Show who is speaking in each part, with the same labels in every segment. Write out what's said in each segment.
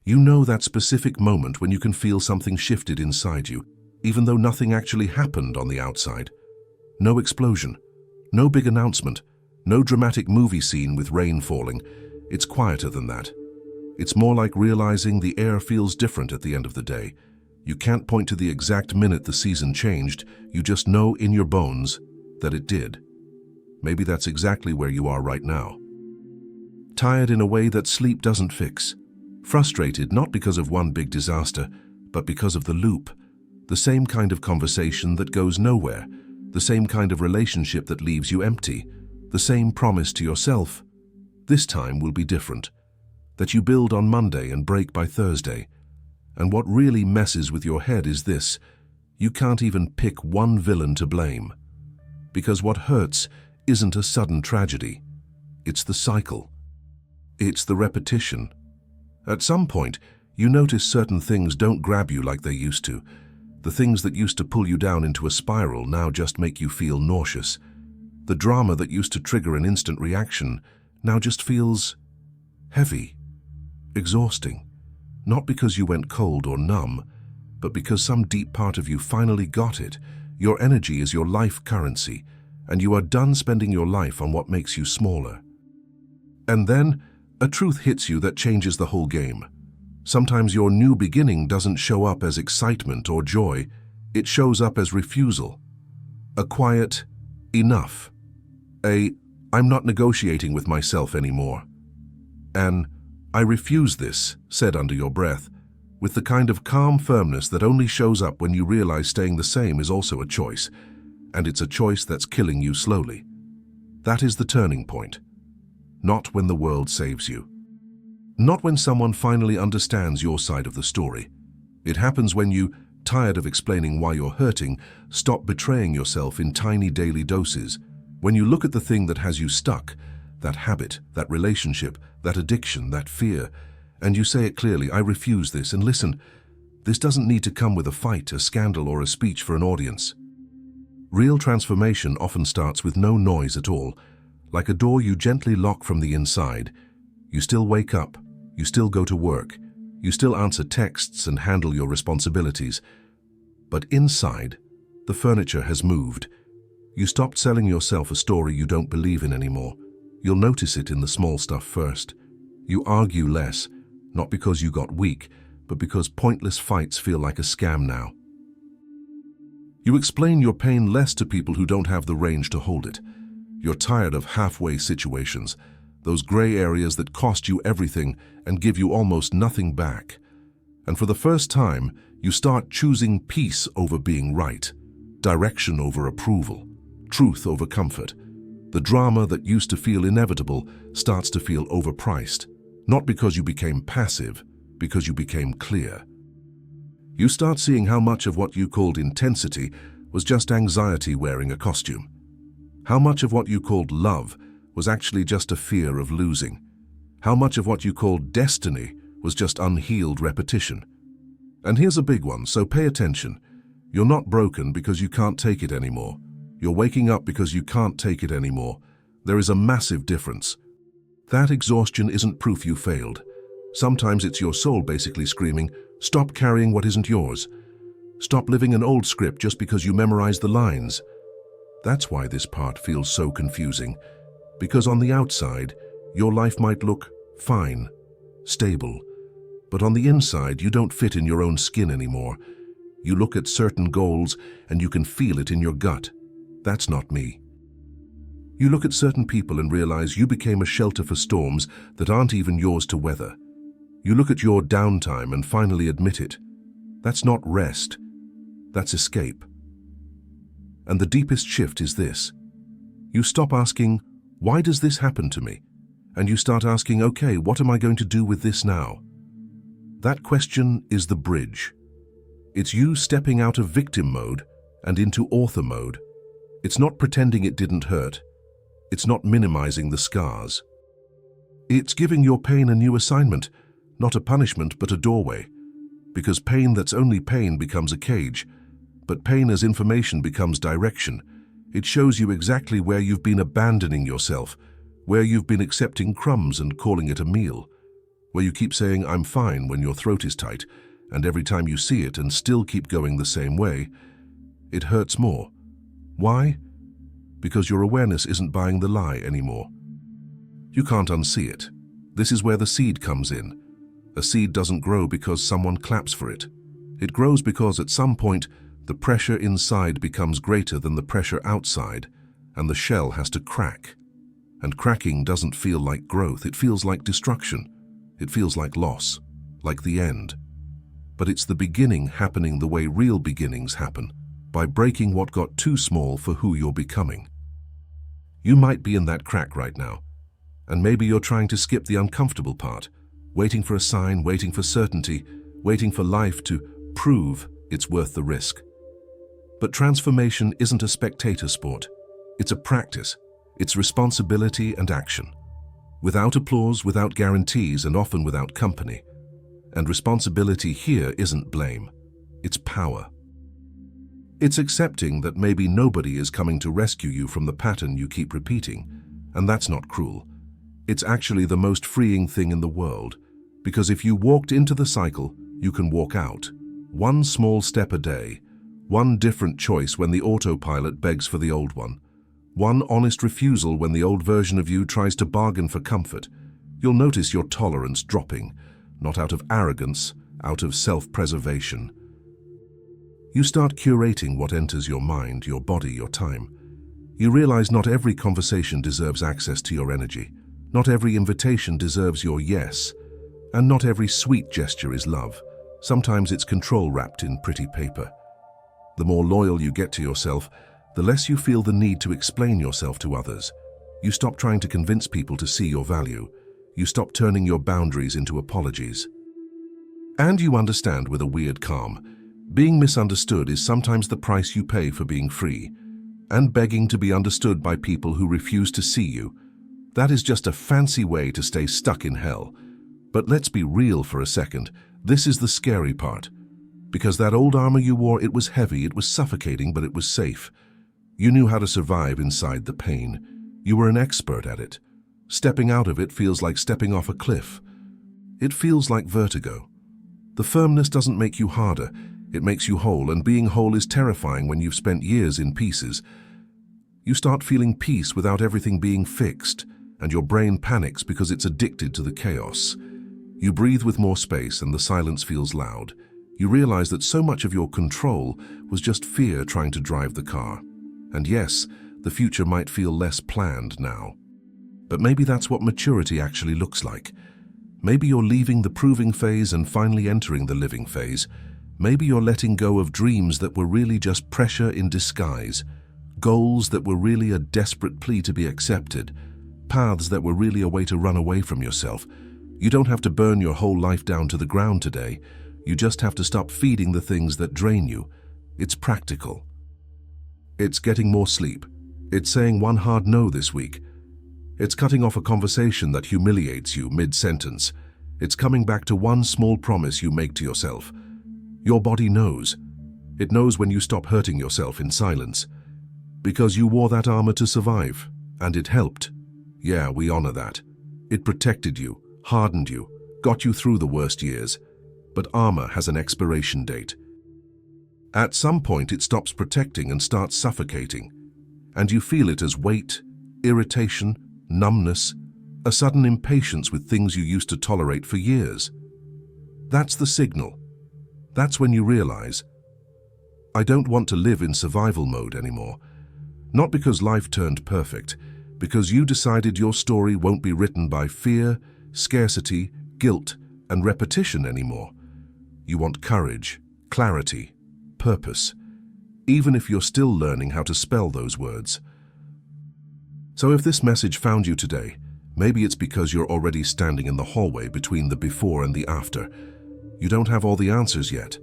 Speaker 1: You know that specific moment when you can feel something shifted inside you, even though nothing actually happened on the outside. No explosion, no big announcement, no dramatic movie scene with rain falling. It's quieter than that. It's more like realizing the air feels different at the end of the day. You can't point to the exact minute the season changed, you just know in your bones that it did. Maybe that's exactly where you are right now. Tired in a way that sleep doesn't fix. Frustrated not because of one big disaster, but because of the loop. The same kind of conversation that goes nowhere. The same kind of relationship that leaves you empty. The same promise to yourself. This time will be different. That you build on Monday and break by Thursday. And what really messes with your head is this: you can't even pick one villain to blame. Because what hurts isn't a sudden tragedy. It's the cycle. It's the repetition. At some point, you notice certain things don't grab you like they used to. The things that used to pull you down into a spiral now just make you feel nauseous. The drama that used to trigger an instant reaction now just feels heavy, exhausting. Not because you went cold or numb, but because some deep part of you finally got it. Your energy is your life currency, and you are done spending your life on what makes you smaller. And then, a truth hits you that changes the whole game. Sometimes your new beginning doesn't show up as excitement or joy, it shows up as refusal. A quiet, enough. I'm not negotiating with myself anymore. An, I refuse this, said under your breath, with the kind of calm firmness that only shows up when you realize staying the same is also a choice, and it's a choice that's killing you slowly. That is the turning point. Not when the world saves you. Not when someone finally understands your side of the story. It happens when you, tired of explaining why you're hurting, stop betraying yourself in tiny daily doses. When you look at the thing that has you stuck, that habit, that relationship, that addiction, that fear, and you say it clearly: I refuse this, and listen, this doesn't need to come with a fight, a scandal, or a speech for an audience. Real transformation often starts with no noise at all. Like a door you gently lock from the inside. You still wake up, you still go to work, you still answer texts and handle your responsibilities. But inside, the furniture has moved. You stopped selling yourself a story you don't believe in anymore. You'll notice it in the small stuff first. You argue less, not because you got weak, but because pointless fights feel like a scam now. You explain your pain less to people who don't have the range to hold it. You're tired of halfway situations, those gray areas that cost you everything and give you almost nothing back. And for the first time, you start choosing peace over being right, direction over approval, truth over comfort. The drama that used to feel inevitable starts to feel overpriced, not because you became passive, because you became clear. You start seeing how much of what you called intensity was just anxiety wearing a costume. How much of what you called love was actually just a fear of losing. How much of what you called destiny was just unhealed repetition. And here's a big one, so pay attention. You're not broken because you can't take it anymore. You're waking up because you can't take it anymore. There is a massive difference. That exhaustion isn't proof you failed. Sometimes it's your soul basically screaming, stop carrying what isn't yours. Stop living an old script just because you memorized the lines. That's why this part feels so confusing, because on the outside, your life might look fine, stable, but on the inside, you don't fit in your own skin anymore. You look at certain goals and you can feel it in your gut. That's not me. You look at certain people and realize you became a shelter for storms that aren't even yours to weather. You look at your downtime and finally admit it. That's not rest, that's escape. And the deepest shift is this. You stop asking, why does this happen to me? And you start asking, okay, what am I going to do with this now? That question is the bridge. It's you stepping out of victim mode and into author mode. It's not pretending it didn't hurt. It's not minimizing the scars. It's giving your pain a new assignment, not a punishment, but a doorway. Because pain that's only pain becomes a cage, but pain as information becomes direction. It shows you exactly where you've been abandoning yourself, where you've been accepting crumbs and calling it a meal, where you keep saying, "I'm fine," when your throat is tight, and every time you see it and still keep going the same way, it hurts more. Why? Because your awareness isn't buying the lie anymore. You can't unsee it. This is where the seed comes in. A seed doesn't grow because someone claps for it. It grows because at some point, the pressure inside becomes greater than the pressure outside, and the shell has to crack. And cracking doesn't feel like growth, it feels like destruction. It feels like loss, like the end. But it's the beginning happening the way real beginnings happen, by breaking what got too small for who you're becoming. You might be in that crack right now, and maybe you're trying to skip the uncomfortable part, waiting for a sign, waiting for certainty, waiting for life to prove it's worth the risk. But transformation isn't a spectator sport. It's a practice. It's responsibility and action. Without applause, without guarantees, and often without company. And responsibility here isn't blame. It's power. It's accepting that maybe nobody is coming to rescue you from the pattern you keep repeating, and that's not cruel. It's actually the most freeing thing in the world, because if you walked into the cycle, you can walk out. One small step a day, one different choice when the autopilot begs for the old one, one honest refusal when the old version of you tries to bargain for comfort. You'll notice your tolerance dropping, not out of arrogance, out of self-preservation. You start curating what enters your mind, your body, your time. You realize not every conversation deserves access to your energy. Not every invitation deserves your yes. And not every sweet gesture is love. Sometimes it's control wrapped in pretty paper. The more loyal you get to yourself, the less you feel the need to explain yourself to others. You stop trying to convince people to see your value. You stop turning your boundaries into apologies. And you understand with a weird calm, being misunderstood is sometimes the price you pay for being free, and begging to be understood by people who refuse to see you. That is just a fancy way to stay stuck in hell. But let's be real for a second. This is the scary part. Because that old armor you wore, it was heavy, it was suffocating, but it was safe. You knew how to survive inside the pain. You were an expert at it. Stepping out of it feels like stepping off a cliff. It feels like vertigo. The firmness doesn't make you harder. It makes you whole, and being whole is terrifying when you've spent years in pieces. You start feeling peace without everything being fixed, and your brain panics because it's addicted to the chaos. You breathe with more space, and the silence feels loud. You realize that so much of your control was just fear trying to drive the car. And yes, the future might feel less planned now. But maybe that's what maturity actually looks like. Maybe you're leaving the proving phase and finally entering the living phase. Maybe you're letting go of dreams that were really just pressure in disguise, goals that were really a desperate plea to be accepted, paths that were really a way to run away from yourself. You don't have to burn your whole life down to the ground today. You just have to stop feeding the things that drain you. It's practical. It's getting more sleep. It's saying one hard no this week. It's cutting off a conversation that humiliates you mid-sentence. It's coming back to one small promise you make to yourself. Your body knows. It knows when you stop hurting yourself in silence. Because you wore that armor to survive, and it helped. Yeah, we honor that. It protected you, hardened you, got you through the worst years. But armor has an expiration date. At some point it stops protecting and starts suffocating. And you feel it as weight, irritation, numbness, a sudden impatience with things you used to tolerate for years. That's the signal. That's when you realize, I don't want to live in survival mode anymore. Not because life turned perfect, because you decided your story won't be written by fear, scarcity, guilt, and repetition anymore. You want courage, clarity, purpose, even if you're still learning how to spell those words. So if this message found you today, maybe it's because you're already standing in the hallway between the before and the after. You don't have all the answers yet,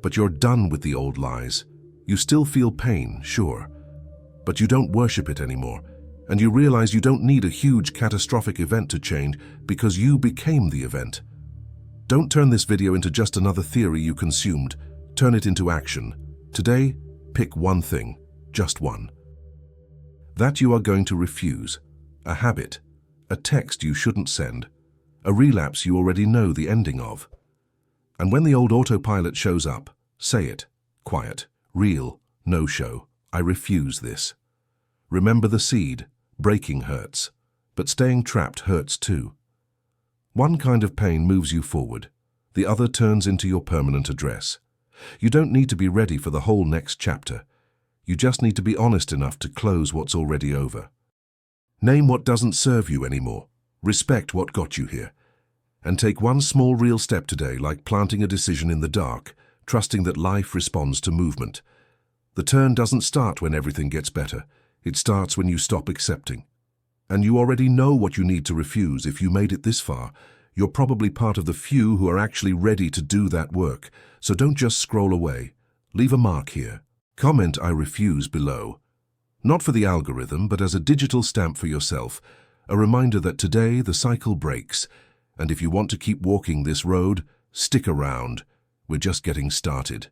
Speaker 1: but you're done with the old lies. You still feel pain, sure, but you don't worship it anymore, and you realize you don't need a huge catastrophic event to change because you became the event. Don't turn this video into just another theory you consumed. Turn it into action. Today, pick one thing, just one. That you are going to refuse, a habit, a text you shouldn't send, A relapse you already know the ending of. And when the old autopilot shows up, say it. Quiet, real, no show. I refuse this. Remember the seed. Breaking hurts, but staying trapped hurts too. One kind of pain moves you forward. The other turns into your permanent address. You don't need to be ready for the whole next chapter. You just need to be honest enough to close what's already over. Name what doesn't serve you anymore. Respect what got you here. And take one small real step today, like planting a decision in the dark, trusting that life responds to movement. The turn doesn't start when everything gets better. It starts when you stop accepting. And you already know what you need to refuse. If you made it this far, you're probably part of the few who are actually ready to do that work. So don't just scroll away. Leave a mark here. Comment "I refuse" below. Not for the algorithm, but as a digital stamp for yourself. A reminder that today the cycle breaks. And if you want to keep walking this road, stick around. We're just getting started.